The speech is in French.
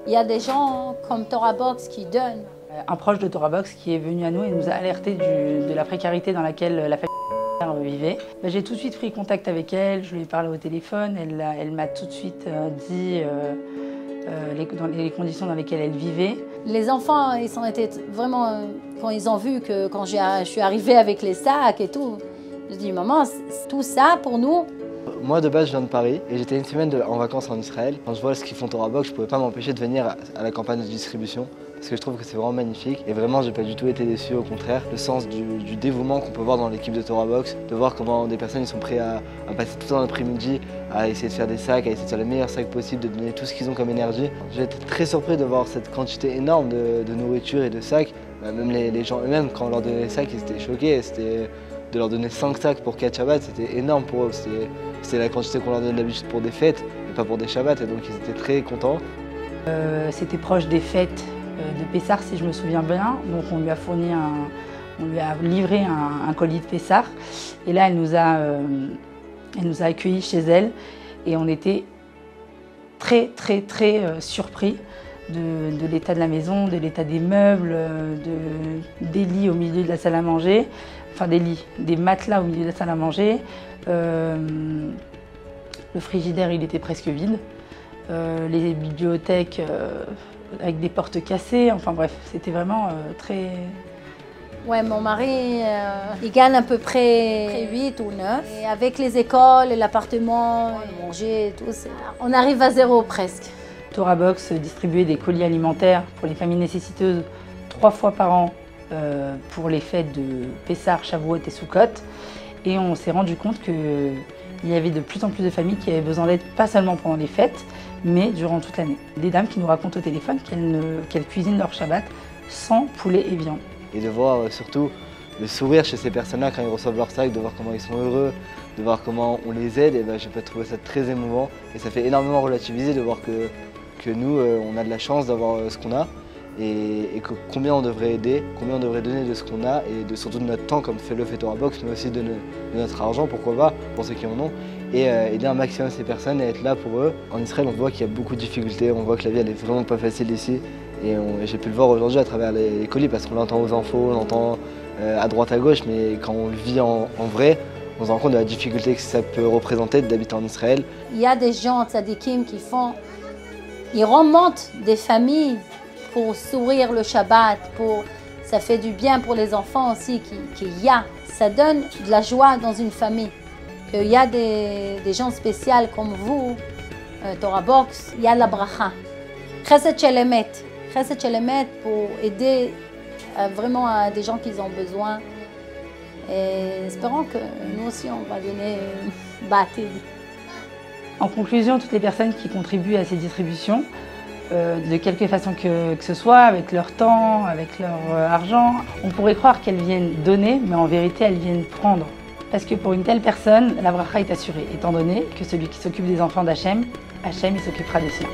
Il y a des gens comme Torah Box qui donnent. Un proche de Torah Box qui est venu à nous et nous a alerté de la précarité dans laquelle la famille vivait. J'ai tout de suite pris contact avec elle, je lui ai parlé au téléphone, elle m'a tout de suite dit les conditions dans lesquelles elle vivait. Les enfants, ils ont été vraiment, quand ils ont vu que quand je suis arrivée avec les sacs et tout, je dis maman, tout ça pour nous. Moi de base je viens de Paris et j'étais une semaine en vacances en Israël. Quand je vois ce qu'ils font Torah Box, je ne pouvais pas m'empêcher de venir à la campagne de distribution parce que je trouve que c'est vraiment magnifique et vraiment j'ai pas du tout été déçu, au contraire. Le sens du dévouement qu'on peut voir dans l'équipe de Torah Box, de voir comment des personnes ils sont prêts à passer tout l'après-midi à essayer de faire des sacs, à essayer de faire le meilleur sac possible, de donner tout ce qu'ils ont comme énergie. J'ai été très surpris de voir cette quantité énorme de nourriture et de sacs. Même les gens eux-mêmes, quand on leur donnait les sacs, ils étaient choqués. De leur donner 5 sacs pour 4 Shabbats, c'était énorme pour eux. C'était la quantité qu'on leur donne d'habitude pour des fêtes, mais pas pour des Shabbats, et donc ils étaient très contents. C'était proche des fêtes de Pessah, si je me souviens bien, donc on lui a livré un colis de Pessah, et là elle nous a accueillis chez elle, et on était très surpris de l'état de la maison, de l'état des meubles, des lits au milieu de la salle à manger, enfin des matelas au milieu de la salle à manger. Le frigidaire il était presque vide, les bibliothèques avec des portes cassées, enfin bref, c'était vraiment très... Ouais, mon mari, il gagne à peu près 8 ou 9. Et avec les écoles, l'appartement, le manger et tout, on arrive à zéro presque. Torah Box distribuait des colis alimentaires pour les familles nécessiteuses 3 fois par an pour les fêtes de Pessah, Shavuot et Sukkot. Et on s'est rendu compte qu'il y avait de plus en plus de familles qui avaient besoin d'aide, pas seulement pendant les fêtes, mais durant toute l'année. Des dames qui nous racontent au téléphone qu'elles cuisinent leur Shabbat sans poulet et viande. Et de voir surtout le sourire chez ces personnes-là quand ils reçoivent leur sac, de voir comment ils sont heureux, de voir comment on les aide, et j'ai trouvé ça très émouvant. Et ça fait énormément relativiser de voir que nous, on a de la chance d'avoir ce qu'on a et que combien on devrait aider, combien on devrait donner de ce qu'on a et surtout de notre temps comme fait Torah Box, mais aussi de notre argent, pourquoi pas, pour ceux qui en ont, et aider un maximum ces personnes et être là pour eux. En Israël, on voit qu'il y a beaucoup de difficultés, on voit que la vie elle est vraiment pas facile ici et j'ai pu le voir aujourd'hui à travers les colis parce qu'on l'entend aux infos, on l'entend à droite à gauche, mais quand on le vit en vrai, on se rend compte de la difficulté que ça peut représenter d'habiter en Israël. Il y a des gens tzadikim qui ils remontent des familles pour sourire le Shabbat, ça fait du bien pour les enfants aussi, ça donne de la joie dans une famille. Qu'il y a des gens spéciaux comme vous, Torah Box, il y a la bracha. Chesed shel emet pour aider vraiment à des gens qui ont besoin. Et espérons que nous aussi on va donner bâtir. En conclusion, toutes les personnes qui contribuent à ces distributions, de quelque façon que ce soit, avec leur temps, avec leur argent, on pourrait croire qu'elles viennent donner, mais en vérité elles viennent prendre. Parce que pour une telle personne, la bracha est assurée, étant donné que celui qui s'occupe des enfants d'Hachem, Hachem il s'occupera des siens.